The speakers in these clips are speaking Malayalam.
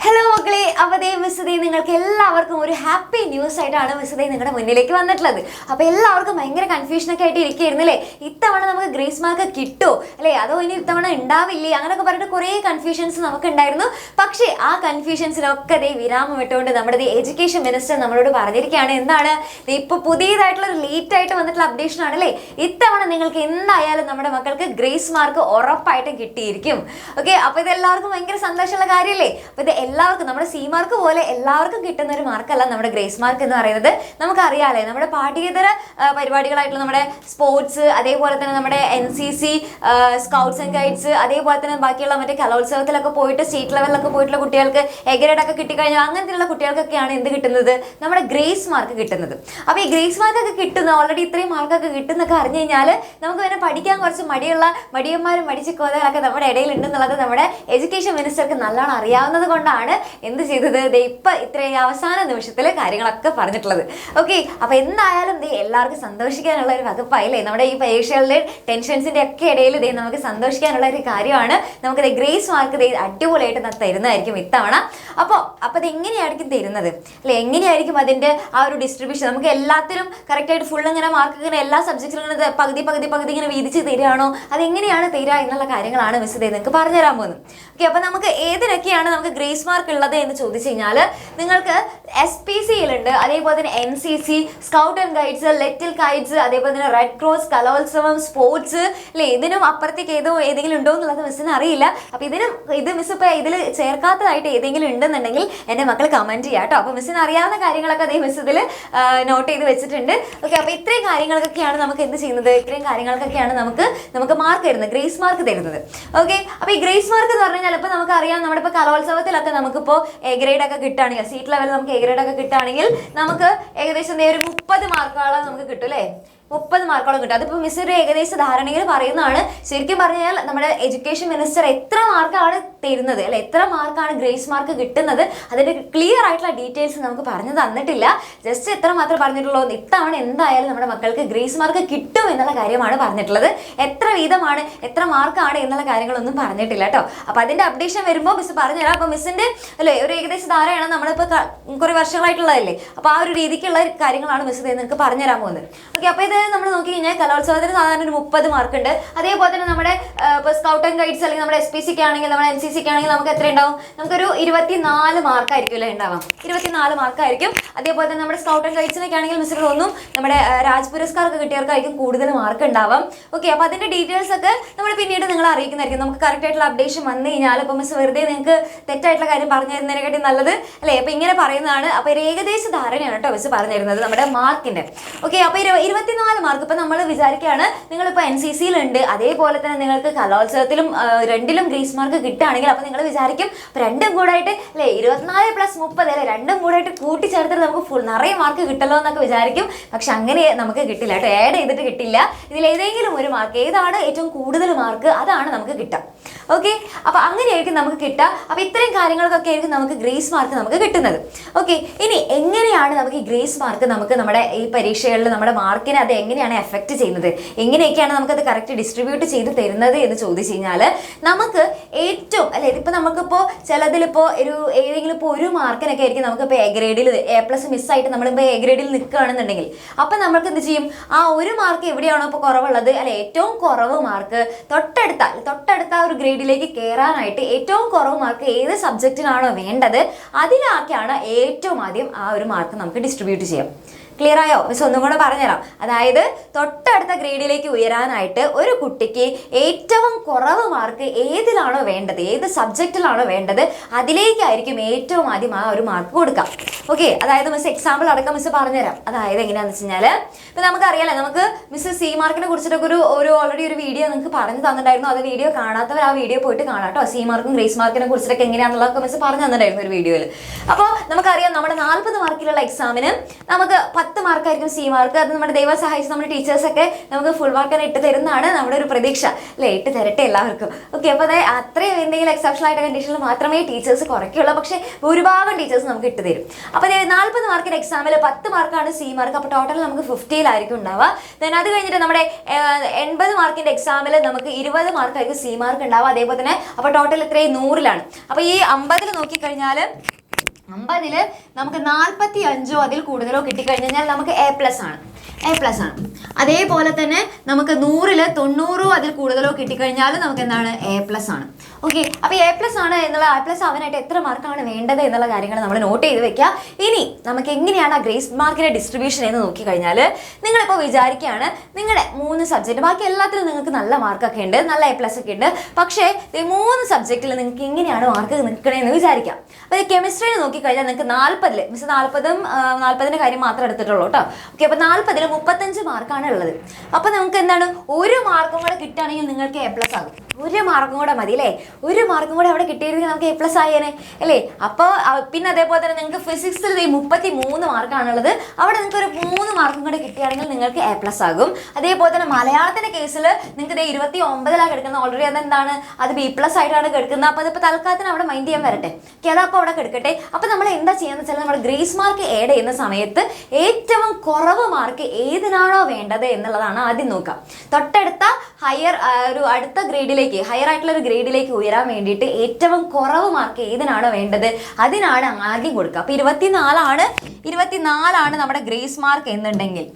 Hello, മക്കളെ. അപ്പോൾ മിസ് നിങ്ങൾക്ക് എല്ലാവർക്കും ഒരു ഹാപ്പി ന്യൂസ് ആയിട്ടാണ് മിസ് നിങ്ങളുടെ മുന്നിലേക്ക് വന്നിട്ടുള്ളത്. അപ്പോൾ എല്ലാവർക്കും ഭയങ്കര കൺഫ്യൂഷൻ ഒക്കെ ആയിട്ട് ഇരിക്കുകയായിരുന്നില്ലേ? ഇത്തവണ നമുക്ക് ഗ്രേസ് മാർക്ക് കിട്ടുമോ അല്ലേ, അതോ ഇനി ഇത്തവണ ഉണ്ടാവില്ലേ, അങ്ങനെയൊക്കെ പറഞ്ഞിട്ട് കുറേ കൺഫ്യൂഷൻസ് നമുക്ക് ഉണ്ടായിരുന്നു. പക്ഷേ ആ കൺഫ്യൂഷൻസിനൊക്കെ വിരാമം ഇട്ടുകൊണ്ട് നമ്മുടെ എഡ്യൂക്കേഷൻ മിനിസ്റ്റർ നമ്മളോട് പറഞ്ഞിരിക്കുകയാണ്. എന്താണ് ഇപ്പോൾ പുതിയതായിട്ടുള്ള ഒരു ലേറ്റ് ആയിട്ട് വന്നിട്ടുള്ള അപ്ഡേഷൻ ആണല്ലേ, ഇത്തവണ നിങ്ങൾക്ക് എന്തായാലും നമ്മുടെ മക്കൾക്ക് ഗ്രേസ് മാർക്ക് ഉറപ്പായിട്ടും കിട്ടിയിരിക്കും. ഓക്കെ, അപ്പോൾ ഇത് എല്ലാവർക്കും ഭയങ്കര സന്തോഷമുള്ള കാര്യമല്ലേ? അപ്പോൾ ഇത് എല്ലാവർക്കും നമ്മുടെ സി മാർക്ക് പോലെ എല്ലാവർക്കും കിട്ടുന്ന ഒരു മാർക്കല്ല നമ്മുടെ ഗ്രേസ് മാർക്ക് എന്ന് പറയുന്നത്. നമുക്കറിയാലേ, നമ്മുടെ പാഠ്യേതര പരിപാടികളായിട്ടുള്ള നമ്മുടെ സ്പോർട്സ്, അതേപോലെ തന്നെ നമ്മുടെ NCC, സ്കൗട്ട്സ് ആൻഡ് ഗൈഡ്സ്, അതേപോലെ തന്നെ ബാക്കിയുള്ള മറ്റേ കലോത്സവത്തിലൊക്കെ പോയിട്ട് സ്റ്റേറ്റ് ലെവലിലൊക്കെ പോയിട്ടുള്ള കുട്ടികൾക്ക് എഗ്രേഡൊക്കെ കിട്ടിക്കഴിഞ്ഞാൽ അങ്ങനത്തെയുള്ള കുട്ടികൾക്കൊക്കെയാണ് എന്ത് കിട്ടുന്നത്, നമ്മുടെ ഗ്രേസ് മാർക്ക് കിട്ടുന്നത്. അപ്പോൾ ഈ ഗ്രേസ് മാർക്കൊക്കെ കിട്ടുന്ന ഓൾറെഡി ഇത്രയും മാർക്കൊക്കെ കിട്ടുന്നൊക്കെ അറിഞ്ഞു കഴിഞ്ഞാൽ നമുക്ക് പിന്നെ പഠിക്കാൻ കുറച്ച് മടിയന്മാരും മടിച്ചിക്കോതകളൊക്കെ നമ്മുടെ ഇടയിൽ ഉണ്ടെന്നുള്ളത് നമ്മുടെ എഡ്യൂക്കേഷൻ മിനിസ്റ്റർക്ക് നല്ലോണം അറിയാവുന്നത് കൊണ്ടാണ് എന്ത് ചെയ്തത്, ഇപ്പം ഇത്രയും അവസാന നിമിഷത്തിൽ കാര്യങ്ങളൊക്കെ പറഞ്ഞിട്ടുള്ളത്. ഓക്കെ, അപ്പോൾ എന്തായാലും എല്ലാവർക്കും സന്തോഷിക്കാനുള്ള ഒരു വകുപ്പായില്ലേ, നമ്മുടെ ഈ പരീക്ഷകളുടെ ടെൻഷൻസിൻ്റെ ഒക്കെ ഇടയിൽ നമുക്ക് സന്തോഷിക്കാനുള്ള ഒരു കാര്യമാണ്. നമുക്ക് ഗ്രേസ് മാർക്ക് അടിപൊളിയായിട്ട് തരുന്നതായിരിക്കും ഇത്തവണ. അപ്പോൾ അത് എങ്ങനെയായിരിക്കും തരുന്നത് അല്ലെ, എങ്ങനെയായിരിക്കും അതിൻ്റെ ആ ഒരു ഡിസ്ട്രിബ്യൂഷൻ, നമുക്ക് എല്ലാത്തിലും കറക്റ്റായിട്ട് ഫുൾ ഇങ്ങനെ മാർക്ക് ഇങ്ങനെ എല്ലാ സബ്ജക്റ്റിലും ഇങ്ങനെ പകുതി ഇങ്ങനെ വീതിച്ച് തരികയാണോ, അതെങ്ങനെയാണ് തരിക എന്നുള്ള കാര്യങ്ങളാണ് മിസ് നിങ്ങൾക്ക് പറഞ്ഞുതരാൻ പോകുന്നത്. ഓക്കെ, അപ്പോൾ നമുക്ക് ഏതിനൊക്കെയാണ് നമുക്ക് ഗ്രേസ് മാർക്ക് ഉള്ളത് എന്ന് ചോദിച്ചു കഴിഞ്ഞാൽ, നിങ്ങൾക്ക് SPCയിലുണ്ട്, അതേപോലെ തന്നെ NCC, scout and guides, little Kites, അതേപോലെ തന്നെ റെഡ് ക്രോസ്, കലോത്സവം, സ്പോർട്സ് അല്ലേ, ഇതിനും അപ്പുറത്തേക്ക് ഏതെങ്കിലും ഉണ്ടോ എന്നുള്ളത് മിസ്സിന് അറിയില്ല. അപ്പോൾ ഇത് മിസ് ഇപ്പോൾ ഇതിൽ ചേർക്കാത്തതായിട്ട് ഏതെങ്കിലും ഉണ്ടെന്നുണ്ടെങ്കിൽ എൻ്റെ മക്കൾ കമൻറ്റ് ചെയ്യാം കേട്ടോ. അപ്പോൾ മിസ്സിന് അറിയാവുന്ന കാര്യങ്ങളൊക്കെ മിസ് ഇതിൽ നോട്ട് ചെയ്ത് വെച്ചിട്ടുണ്ട്. ഓക്കെ, അപ്പോൾ ഇത്രയും കാര്യങ്ങൾക്കൊക്കെയാണ് നമുക്ക് എന്ത് ചെയ്യുന്നത്, ഇത്രയും കാര്യങ്ങൾക്കൊക്കെയാണ് നമുക്ക് മാർക്ക് തരുന്നത്, ഗ്രേസ് മാർക്ക് തരുന്നത്. ഓക്കെ, അപ്പോൾ ഈ ഗ്രേസ് മാർക്ക് എന്ന് പറഞ്ഞു കഴിഞ്ഞാൽ ഇപ്പോൾ നമുക്കറിയാം, നമ്മുടെ ഇപ്പോൾ കലോത്സവത്തിലൊക്കെ നമുക്കിപ്പോൾ എ ഗ്രേഡ് ഒക്കെ കിട്ടുകയാണെങ്കിൽ, സീറ്റ് ലെവലിൽ നമുക്ക് എ ഗ്രേഡ് ഒക്കെ കിട്ടുകയാണെങ്കിൽ നമുക്ക് ഏകദേശം ഒരു 30 മാർക്കോളം നമുക്ക് കിട്ടും അല്ലേ, 30 മാർക്കോളം കിട്ടും. അതിപ്പോൾ മിസ് ഒരു ഏകദേശ ധാരണയിൽ പറയുന്നതാണ്. ശരിക്കും പറഞ്ഞാൽ നമ്മുടെ എഡ്യൂക്കേഷൻ മിനിസ്റ്റർ എത്ര മാർക്കാണ് തരുന്നത് അല്ലെ, എത്ര മാർക്കാണ് ഗ്രേസ് മാർക്ക് കിട്ടുന്നത്, അതിൻ്റെ ക്ലിയർ ആയിട്ടുള്ള ഡീറ്റെയിൽസ് നമുക്ക് പറഞ്ഞു തന്നിട്ടില്ല. ജസ്റ്റ് എത്ര മാത്രമേ പറഞ്ഞിട്ടുള്ളൂ, ഇത്തവണ എന്തായാലും നമ്മുടെ മക്കൾക്ക് ഗ്രേസ് മാർക്ക് കിട്ടും എന്നുള്ള കാര്യമാണ് പറഞ്ഞിട്ടുള്ളത്. എത്ര വീതമാണ്, എത്ര മാർക്കാണ് എന്നുള്ള കാര്യങ്ങളൊന്നും പറഞ്ഞിട്ടില്ല കേട്ടോ. അപ്പോൾ അതിൻ്റെ അപ്ഡേഷൻ വരുമ്പോൾ മിസ് പറഞ്ഞുതരാം. അപ്പോൾ മിസ്സിൻ്റെ അല്ലേ ഒരു ഏകദേശ ധാരണയാണ്, നമ്മളിപ്പോൾ കുറേ വർഷങ്ങളായിട്ടുള്ളതല്ലേ, അപ്പോൾ ആ ഒരു രീതിക്കുള്ള കാര്യങ്ങളാണ് മിസ് നിങ്ങൾക്ക് പറഞ്ഞുതരാൻ പോകുന്നത്. ഓക്കെ, അപ്പോൾ ഇത് നമ്മൾ നോക്കി കഴിഞ്ഞാൽ കലോത്സവത്തിന് സാധാരണ ഒരു 30 മാർക്ക് ഉണ്ട്. അതേപോലെ തന്നെ നമ്മുടെ ഇപ്പോൾ സ്കൗട്ട് ആൻഡ് ഗൈഡ്സ് അല്ലെങ്കിൽ നമ്മുടെ SPCക്ക് ആണെങ്കിൽ, നമ്മുടെ NCCക്ക് ആണെങ്കിൽ നമുക്ക് എത്ര ഉണ്ടാവും, നമുക്കൊരു 24 മാർക്കായിരിക്കും അല്ലേ ഉണ്ടാവാം, 24 മാർക്കായിരിക്കും. അതേപോലെ തന്നെ നമ്മുടെ സ്കൗട്ട് ആൻഡ് ഗൈഡ്സിനൊക്കെ ആണെങ്കിൽ മിസ്സിന് തോന്നും നമ്മുടെ രാജ് പുരസ്കാരമൊക്കെ കിട്ടിയവർക്കായിരിക്കും കൂടുതൽ മാർക്ക് ഉണ്ടാവാം. ഓക്കെ, അപ്പോൾ അതിൻ്റെ ഡീറ്റെയിൽസ് ഒക്കെ നമ്മൾ പിന്നീട് നിങ്ങളെ അറിയിക്കുന്നതായിരിക്കും. നമുക്ക് കറക്റ്റ് ആയിട്ടുള്ള അപ്ഡേഷൻ വന്നു കഴിഞ്ഞാൽ, ഇപ്പോൾ മിസ് വെറുതെ നിങ്ങൾക്ക് തെറ്റായിട്ടുള്ള കാര്യം പറഞ്ഞു തരുന്നതിനെക്കാട്ടി നല്ലത് അല്ലേ, അപ്പോൾ ഇങ്ങനെ പറയുന്നതാണ്. അപ്പോൾ ഒരു ഏകദേശ ധാരണയാണ് കേട്ടോ മിസ് പറഞ്ഞു തരുന്നത് നമ്മുടെ മാർക്കിൻ്റെ. ഓക്കെ, അപ്പോൾ 24 മാർക്ക് ഇപ്പോൾ നമ്മൾ വിചാരിക്കുകയാണ്, നിങ്ങളിപ്പോൾ NCCയിലുണ്ട്, അതേപോലെ തന്നെ നിങ്ങൾക്ക് കലോത്സവത്തിലും രണ്ടിലും ഗ്രേസ് മാർക്ക് കിട്ടുകയാണെങ്കിൽ, അപ്പോൾ നിങ്ങൾ വിചാരിക്കും രണ്ടും കൂടായിട്ട് അല്ലേ 24 + 30 അല്ലേ, രണ്ടും കൂടായിട്ട് കൂട്ടിച്ചേർത്തിട്ട് നമുക്ക് നിറയെ മാർക്ക് കിട്ടല്ലോ എന്നൊക്കെ വിചാരിക്കും. പക്ഷെ അങ്ങനെ നമുക്ക് കിട്ടില്ല കേട്ടോ, ആഡ് ചെയ്തിട്ട് കിട്ടില്ല. ഇതിൽ ഏതെങ്കിലും ഒരു മാർക്ക്, ഏതാണ് ഏറ്റവും കൂടുതൽ മാർക്ക് അതാണ് നമുക്ക് കിട്ടുക. ഓക്കെ, അപ്പോൾ അങ്ങനെയായിരിക്കും നമുക്ക് കിട്ടുക. അപ്പോൾ ഇത്രയും കാര്യങ്ങൾക്കൊക്കെ ആയിരിക്കും നമുക്ക് ഗ്രേസ് മാർക്ക് നമുക്ക് കിട്ടുന്നത്. ഓക്കെ, ഇനി എങ്ങനെയാണ് നമുക്ക് ഈ ഗ്രേസ് മാർക്ക് നമുക്ക് നമ്മുടെ ഈ പരീക്ഷകളിൽ നമ്മുടെ മാർക്കിനെ അത് എങ്ങനെയാണ് എഫക്റ്റ് ചെയ്യുന്നത്, എങ്ങനെയൊക്കെയാണ് നമുക്കത് കറക്റ്റ് ഡിസ്ട്രിബ്യൂട്ട് ചെയ്ത് തരുന്നത് എന്ന് ചോദിച്ചു കഴിഞ്ഞാൽ, നമുക്ക് ഏറ്റവും അല്ലെ, ഇതിപ്പോൾ നമുക്കിപ്പോൾ ചിലതിലിപ്പോൾ ഏതെങ്കിലും ഇപ്പോൾ ഒരു മാർക്കിനൊക്കെ ആയിരിക്കും നമുക്കിപ്പോൾ എ ഗ്രേഡിൽ A+ മിസ്സായിട്ട് നമ്മളിപ്പോൾ എ ഗ്രേഡിൽ നിൽക്കുകയാണെന്നുണ്ടെങ്കിൽ, അപ്പം നമുക്ക് എന്ത് ചെയ്യും, ആ ഒരു മാർക്ക് എവിടെയാണോ ഇപ്പോൾ കുറവുള്ളത് അല്ലെ, ഏറ്റവും കുറവ് മാർക്ക് തൊട്ടടുത്ത ഒരു ഗ്രേഡിലേക്ക് കയറാനായിട്ട് ഏറ്റവും കുറവ് മാർക്ക് ഏത് സബ്ജക്റ്റിനാണോ വേണ്ടത് അതിലാക്കിയാണ് ഏറ്റവും ആദ്യം ആ ഒരു മാർക്ക് നമുക്ക് ഡിസ്ട്രിബ്യൂട്ട് ചെയ്യാം. ക്ലിയർ ആയോ മിസ്? ഒന്നും കൂടെ പറഞ്ഞുതരാം. അതായത് തൊട്ടടുത്ത ഗ്രേഡിലേക്ക് ഉയരാനായിട്ട് ഒരു കുട്ടിക്ക് ഏറ്റവും കുറവ് മാർക്ക് ഏതിലാണോ വേണ്ടത്, ഏത് സബ്ജക്റ്റിലാണോ വേണ്ടത് അതിലേക്കായിരിക്കും ഏറ്റവും ആദ്യം ആ ഒരു മാർക്ക് കൊടുക്കാം. ഓക്കെ, അതായത് മിസ് എക്സാമ്പിൾ അടക്കം മിസ് പറഞ്ഞുതരാം. അതായത് എങ്ങനെയാണെന്ന് വെച്ച് കഴിഞ്ഞാൽ, ഇപ്പം നമുക്കറിയാലേ, നമുക്ക് മിസ് സി മാർക്കിനെ കുറിച്ചിട്ടൊക്കെ ഓൾറെഡി ഒരു വീഡിയോ നിങ്ങൾക്ക് പറഞ്ഞു തന്നിട്ടുണ്ടായിരുന്നു. അത് വീഡിയോ കാണാത്തവർ ആ വീഡിയോ പോയിട്ട് കാണാം കേട്ടോ. സി മാർക്കും ഗ്രേസ് മാർക്കിനെ കുറിച്ചിട്ടൊക്കെ എങ്ങനെയാണെന്നുള്ളതൊക്കെ മിസ് പറഞ്ഞു തന്നിട്ടുണ്ടായിരുന്നു ഒരു വീഡിയോയിൽ. അപ്പോൾ നമുക്കറിയാം, നമ്മുടെ 40 മാർക്കിലുള്ള എക്സാമിന് നമുക്ക് 10 മാർക്കായിരിക്കും സി മാർക്ക്. അത് നമ്മുടെ ദൈവം സഹായിച്ച് നമ്മുടെ ടീച്ചേഴ്സൊക്കെ നമുക്ക് ഫുൾ മാർക്ക് തന്നെ ഇട്ട് തരുന്നതാണ് നമ്മുടെ ഒരു പ്രതീക്ഷ അല്ലേ. ഇട്ട് തരട്ടെ എല്ലാവർക്കും. ഓക്കെ, അപ്പോൾ അതായത് അത്രയും എന്തെങ്കിലും എക്സെപ്ഷണൽ ആയിട്ട് കണ്ടീഷനിൽ മാത്രമേ ടീച്ചേഴ്സ് കുറയ്ക്കുള്ളൂ. പക്ഷേ ഭൂരിഭാഗം ടീച്ചേഴ്സ് നമുക്ക് ഇട്ട് തരും. അപ്പോൾ അതായത് 40 മാർക്കിൻ്റെ എക്സാമിൽ 10 മാർക്കാണ് സി മാർക്ക്. അപ്പോൾ ടോട്ടൽ നമുക്ക് 50 ഉണ്ടാവുക. ദെൻ അത് കഴിഞ്ഞിട്ട് നമ്മുടെ 80 മാർക്കിൻ്റെ എക്സാമിൽ നമുക്ക് 20 മാർക്കായിരിക്കും സി മാർക്ക് ഉണ്ടാവുക. അതേപോലെ തന്നെ അപ്പോൾ ടോട്ടൽ എത്രയും 100-ലാണ്. അപ്പോൾ ഈ 50 നോക്കിക്കഴിഞ്ഞാൽ 50 നമുക്ക് 45 അതിൽ കൂടുതലോ കിട്ടിക്കഴിഞ്ഞാൽ നമുക്ക് എ പ്ലസ് ആണ്. അതേപോലെ തന്നെ നമുക്ക് 100 90 അതിൽ കൂടുതലോ കിട്ടിക്കഴിഞ്ഞാൽ നമുക്ക് എന്താണ് എ പ്ലസ് ആണ്. ഓക്കെ, അപ്പോൾ എ പ്ലസ് ആണ് എന്നുള്ള എ പ്ലസ് ആവാനായിട്ട് എത്ര മാർക്കാണ് വേണ്ടത് എന്നുള്ള കാര്യങ്ങൾ നമ്മൾ നോട്ട് ചെയ്ത് വെക്കുക. ഇനി നമുക്ക് എങ്ങനെയാണ് ആ ഗ്രേസ് മാർക്കിൻ്റെ ഡിസ്ട്രിബ്യൂഷൻ എന്ന് നോക്കിക്കഴിഞ്ഞാൽ നിങ്ങളിപ്പോൾ വിചാരിക്കുകയാണ് നിങ്ങളുടെ 3 സബ്ജക്റ്റ് ബാക്കി എല്ലാത്തിലും നിങ്ങൾക്ക് നല്ല മാർക്കൊക്കെ ഉണ്ട്, നല്ല എ പ്ലസ് ഒക്കെ ഉണ്ട്. പക്ഷേ ഈ 3 സബ്ജക്റ്റിൽ നിങ്ങൾക്ക് എങ്ങനെയാണ് മാർക്ക് നിൽക്കണമെന്ന് വിചാരിക്കാം. അപ്പോൾ ഈ കെമിസ്ട്രിയിൽ നോക്കിക്കഴിഞ്ഞാൽ നിങ്ങൾക്ക് 40 മിസ് 40ൻ്റെ കാര്യം മാത്രം എടുത്തിട്ടുള്ളൂ കേട്ടോ. ഓക്കെ, അപ്പോൾ 40 35 മാർക്കാണ് ഉള്ളത്. അപ്പോൾ നമുക്ക് എന്താണ് 1 മാർക്കും കൂടെ കിട്ടുകയാണെങ്കിൽ നിങ്ങൾക്ക് എ പ്ലസ് ആകും. 1 മാർക്കും കൂടെ മതി അല്ലേ. 1 മാർക്കും കൂടെ അവിടെ കിട്ടിയിരുന്നെങ്കിൽ നമുക്ക് എ പ്ലസ് ആയേനെ അല്ലേ. അപ്പോൾ പിന്നെ അതേപോലെ തന്നെ നിങ്ങൾക്ക് ഫിസിക്സിൽ 33 മാർക്കാണുള്ളത്. അവിടെ നിങ്ങൾക്ക് ഒരു 3 മാർക്കും കൂടെ കിട്ടുകയാണെങ്കിൽ നിങ്ങൾക്ക് എ പ്ലസ് ആകും. അതേപോലെ തന്നെ മലയാളത്തിൻ്റെ കേസിൽ നിങ്ങൾക്ക് 29 കിടക്കുന്നത്. ഓൾറെഡി അതെന്താണ് അത് ബി പ്ലസ് ആയിട്ടാണ് കിടക്കുന്നത്. അപ്പോൾ അതിപ്പോൾ തൽക്കാലത്തിന് അവിടെ മൈൻഡ് ചെയ്യാൻ വരട്ടെ. അതപ്പോൾ അവിടെ കിടക്കട്ടെ. അപ്പോൾ നമ്മൾ എന്താ ചെയ്യുന്നത് വെച്ചാൽ നമ്മുടെ ഗ്രേസ് മാർക്ക് ആഡ് ചെയ്യുന്ന സമയത്ത് ഏറ്റവും കുറവ് മാർക്ക് ഏതിനാണോ വേണ്ടത് എന്നുള്ളതാണ് ആദ്യം നോക്കുക. തൊട്ടടുത്ത അടുത്ത ഗ്രേഡിലേക്ക് ഹയർ ആയിട്ടുള്ള ഒരു ഗ്രേഡിലേക്ക് ഉയരാൻ വേണ്ടിയിട്ട് ഏറ്റവും കുറവ് മാർക്ക് ഏതിനാണോ വേണ്ടത് അതിനാണ് ആദ്യം കൊടുക്കുക. അപ്പോൾ 24 നമ്മുടെ ഗ്രേസ് മാർക്ക് എന്നുണ്ടെങ്കിൽ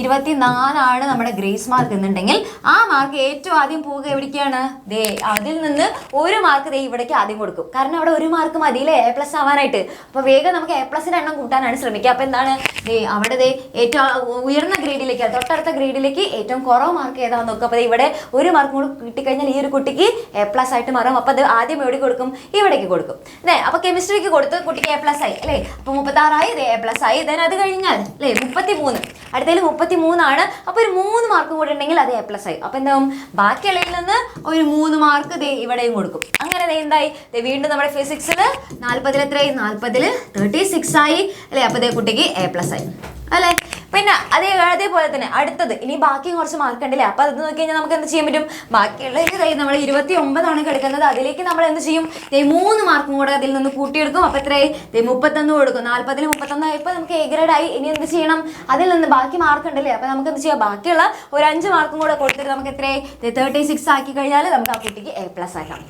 24 നമ്മുടെ ഗ്രേസ് മാർക്ക് എന്നുണ്ടെങ്കിൽ ആ മാർക്ക് ഏറ്റവും ആദ്യം പോവുക എവിടേക്കാണ്? അതിൽ നിന്ന് 1 മാർക്ക് ഇവിടേക്ക് ആദ്യം കൊടുക്കും. കാരണം അവിടെ 1 മാർക്ക് മതിയില്ലേ എ പ്ലസ് ആവാനായിട്ട്. അപ്പോൾ വേഗം നമുക്ക് എ പ്ലസിൻ്റെ എണ്ണം കൂട്ടാനാണ് ശ്രമിക്കുക. അപ്പോൾ എന്താണ് അവിടെ ഏറ്റവും ഉയർന്ന ഗ്രേഡിലേക്ക് തൊട്ടടുത്ത ഗ്രേഡിലേക്ക് ഏറ്റവും കുറവ് മാർക്ക് ഏതാണെന്ന് നോക്കുക. അപ്പോൾ ഇവിടെ 1 മാർക്ക് കൂടി കിട്ടിക്കഴിഞ്ഞാൽ ഈ ഒരു കുട്ടിക്ക് എ പ്ലസ് ആയിട്ട് മാറും. അപ്പോൾ അത് ആദ്യം എവിടെ കൊടുക്കും? ഇവിടേക്ക് കൊടുക്കും. അപ്പോൾ കെമിസ്ട്രിക്ക് കൊടുത്ത് കുട്ടിക്ക് എ പ്ലസ് ആയി അല്ലേ. അപ്പോൾ 36 എ പ്ലസ് ആയി. ദെൻ അത് കഴിഞ്ഞാൽ അല്ലേ 33 അടുത്തതിൽ 33 അപ്പോൾ ഒരു 3 മാർക്ക് കൂടെ ഉണ്ടെങ്കിൽ അത് എ പ്ലസ് ആയി. അപ്പോൾ എന്താവും ബാക്കിയുള്ളതിൽ നിന്ന് ഒരു 3 മാർക്ക് ഇവിടെയും കൊടുക്കും. അങ്ങനെ എന്തായി വീണ്ടും നമ്മുടെ ഫിസിക്സിൽ 40 എത്രയായി? 40 36 ആയി അല്ലേ. അപ്പോൾ കുട്ടിക്ക് എ പ്ലസ് ആയി അല്ലേ. പിന്നെ അതേപോലെ തന്നെ അടുത്തത് ഇനി ബാക്കി കുറച്ച് മാർക്ക് ഉണ്ടല്ലേ. അപ്പോൾ അത് നോക്കി കഴിഞ്ഞാൽ നമുക്ക് എന്ത് ചെയ്യാൻ പറ്റും? ബാക്കിയുള്ളതിലേക്ക് നമ്മൾ 29 കിടക്കുന്നത്. അതിലേക്ക് നമ്മൾ എന്ത് ചെയ്യും? 3 മാർക്കും കൂടെ അതിൽ നിന്ന് കൂട്ടിയെടുക്കും. അപ്പോൾ എത്രയായി? 31 കൊടുക്കും. 40 31 ആയപ്പോൾ നമുക്ക് എ ഗ്രേഡ് ആയി. ഇനി എന്ത് ചെയ്യണം? അതിൽ നിന്ന് ബാക്കി മാർക്ക് ഉണ്ടല്ലേ. അപ്പോൾ നമുക്ക് എന്ത് ചെയ്യാം? ബാക്കിയുള്ള ഒരു 5 മാർക്കും കൂടെ കൊടുത്തിട്ട് നമുക്ക് എത്രയായി? 36 ആക്കി കഴിഞ്ഞാൽ നമുക്ക് ആ കുട്ടിക്ക് എ പ്ലസ് ആക്കാം.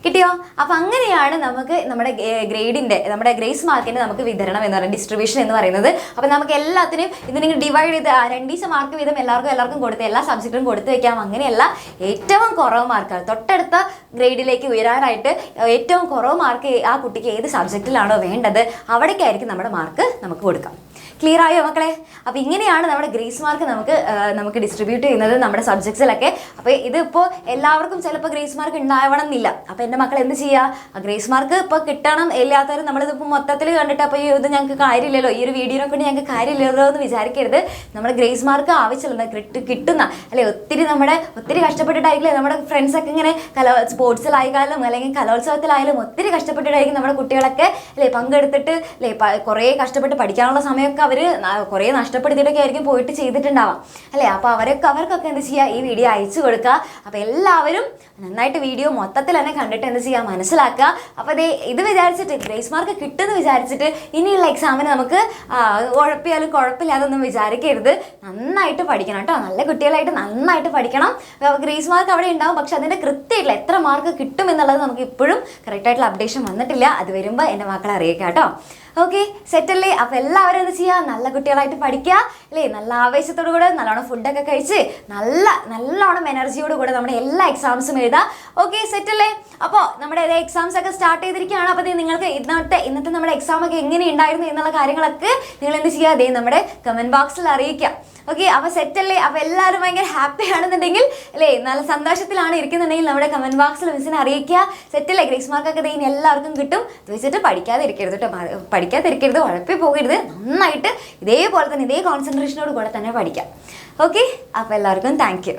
കിട്ടിയോ? അപ്പോൾ അങ്ങനെയാണ് നമുക്ക് നമ്മുടെ നമ്മുടെ ഗ്രേസ് മാർക്കിൻ്റെ നമുക്ക് വിതരണം എന്ന് പറയുന്നത്, ഡിസ്ട്രിബ്യൂഷൻ എന്ന് പറയുന്നത്. അപ്പോൾ നമുക്ക് എല്ലാത്തിനും ഇത് നിങ്ങൾ ഡിവൈഡ് ചെയ്ത് 2 മാർക്ക് വീതം എല്ലാവർക്കും കൊടുത്ത് എല്ലാ സബ്ജക്റ്റിലും കൊടുത്തു വെക്കാം. അങ്ങനെയല്ല, ഏറ്റവും കുറവ് മാർക്ക് തൊട്ടടുത്ത ഗ്രേഡിലേക്ക് ഉയരാനായിട്ട് ഏറ്റവും കുറവ് മാർക്ക് ആ കുട്ടിക്ക് ഏത് സബ്ജക്റ്റിലാണോ വേണ്ടത് അവിടേക്കായിരിക്കും നമ്മുടെ മാർക്ക് നമുക്ക് കൊടുക്കാം. ക്ലിയർ ആയോ മക്കളെ? അപ്പോൾ ഇങ്ങനെയാണ് നമ്മുടെ ഗ്രേസ് മാർക്ക് നമുക്ക് ഡിസ്ട്രിബ്യൂട്ട് ചെയ്യുന്നത് നമ്മുടെ സബ്ജക്ട്സിലൊക്കെ. അപ്പോൾ ഇതിപ്പോൾ എല്ലാവർക്കും ചിലപ്പോൾ ഗ്രേസ് മാർക്ക് ഉണ്ടാവണം എന്നില്ല. അപ്പോൾ എൻ്റെ മക്കൾ എന്ത് ചെയ്യുക? ഗ്രേസ് മാർക്ക് ഇപ്പോൾ കിട്ടണം ഇല്ലാത്തവർ നമ്മളിതിപ്പോൾ മൊത്തത്തിൽ കണ്ടിട്ട് അപ്പോൾ ഇത് ഞങ്ങൾക്ക് കാര്യമില്ലല്ലോ, ഈ ഒരു വീഡിയോനെ കൊണ്ട് ഞങ്ങൾക്ക് കാര്യമില്ലല്ലോ എന്ന് വിചാരിക്കരുത്. നമ്മുടെ ഗ്രേസ് മാർക്ക് ആവശ്യമുള്ള കിട്ടുന്ന അല്ലെ ഒത്തിരി കഷ്ടപ്പെട്ടിട്ടായിരിക്കില്ലേ നമ്മുടെ ഫ്രണ്ട്സൊക്കെ ഇങ്ങനെ സ്പോർട്സിലായാലും അല്ലെങ്കിൽ കലോത്സവത്തിലായാലും ഒത്തിരി കഷ്ടപ്പെട്ടിട്ടായിരിക്കും നമ്മുടെ കുട്ടികളൊക്കെ അല്ലേ പങ്കെടുത്തിട്ട് അല്ലേ കുറേ കഷ്ടപ്പെട്ട് പഠിക്കാനുള്ള സമയമൊക്കെ അവർ കുറേ നഷ്ടപ്പെടുത്തിയിട്ടൊക്കെ ആയിരിക്കും പോയിട്ട് ചെയ്തിട്ടുണ്ടാവാം അല്ലേ. അപ്പോൾ അവർക്കൊക്കെ എന്ത് ചെയ്യുക? ഈ വീഡിയോ അയച്ചു കൊടുക്കുക. അപ്പോൾ എല്ലാവരും നന്നായിട്ട് വീഡിയോ മൊത്തത്തിൽ തന്നെ കണ്ടിട്ട് എന്ത് ചെയ്യുക? മനസ്സിലാക്കുക. അപ്പോൾ ഇത് വിചാരിച്ചിട്ട് ഗ്രേസ് മാർക്ക് കിട്ടുമെന്ന് വിചാരിച്ചിട്ട് ഇനിയുള്ള എക്സാമിന് നമുക്ക് ഉഴപ്പിയാലും കുഴപ്പമില്ലാതൊന്നും വിചാരിക്കരുത്. നന്നായിട്ട് പഠിക്കണം കേട്ടോ. നല്ല കുട്ടികളായിട്ട് നന്നായിട്ട് പഠിക്കണം. ഗ്രേസ് മാർക്ക് അവിടെ ഉണ്ടാവും. പക്ഷെ അതിൻ്റെ കൃത്യമായിട്ടുള്ള എത്ര മാർക്ക് കിട്ടും എന്നുള്ളത് നമുക്ക് ഇപ്പോഴും കറക്റ്റായിട്ടുള്ള അപ്ഡേഷൻ വന്നിട്ടില്ല. അത് വരുമ്പോൾ എൻ്റെ മക്കളെ അറിയിക്കാം കേട്ടോ. ഓക്കെ, സെറ്റല്ലേ? അപ്പോൾ എല്ലാവരും എന്ത് ചെയ്യുക? നല്ല കുട്ടികളായിട്ട് പഠിക്കുക അല്ലേ. നല്ല ആവേശത്തോടു കൂടെ നല്ലോണം ഫുഡൊക്കെ കഴിച്ച് നല്ലോണം എനർജിയോട് കൂടെ നമ്മുടെ എല്ലാ എക്സാംസും എഴുതുക. ഓക്കെ, സെറ്റല്ലേ? അപ്പോൾ നമ്മുടെ എക്സാംസ് ഒക്കെ സ്റ്റാർട്ട് ചെയ്തിരിക്കുകയാണ്. അപ്പോൾ നിങ്ങൾക്ക് ഇന്നത്തെ നമ്മുടെ എക്സാം ഒക്കെ എങ്ങനെ ഉണ്ടായിരുന്നു എന്നുള്ള കാര്യങ്ങളൊക്കെ നിങ്ങൾ എന്ത് ചെയ്യുക? നമ്മുടെ കമൻറ്റ് ബോക്സിൽ അറിയിക്കുക. ഓക്കെ, അപ്പോൾ സെറ്റല്ലേ? അപ്പോൾ എല്ലാവരും ഭയങ്കര ഹാപ്പി ആണെന്നുണ്ടെങ്കിൽ അല്ലേ, നല്ല സന്തോഷത്തിലാണ് ഇരിക്കുന്നുണ്ടെങ്കിൽ നമ്മുടെ കമൻറ്റ് ബോക്സിൽ മിസ്സിനെ അറിയിക്കുക. സെറ്റല്ലേ? ഗ്രേസ് മാർക്കൊക്കെ ഇനി എല്ലാവർക്കും കിട്ടും. ഇത് വെച്ചിട്ട് പഠിക്കാതിരിക്കരുത് കേട്ടോ. പഠിക്കാതിരിക്കരുത്, ഉഴപ്പി പോകരുത്. നന്നായിട്ട് ഇതേപോലെ തന്നെ ഇതേ കോൺസെൻട്രേഷനോട് കൂടെ തന്നെ പഠിക്കാം. ഓക്കെ, അപ്പോൾ എല്ലാവർക്കും താങ്ക് യു.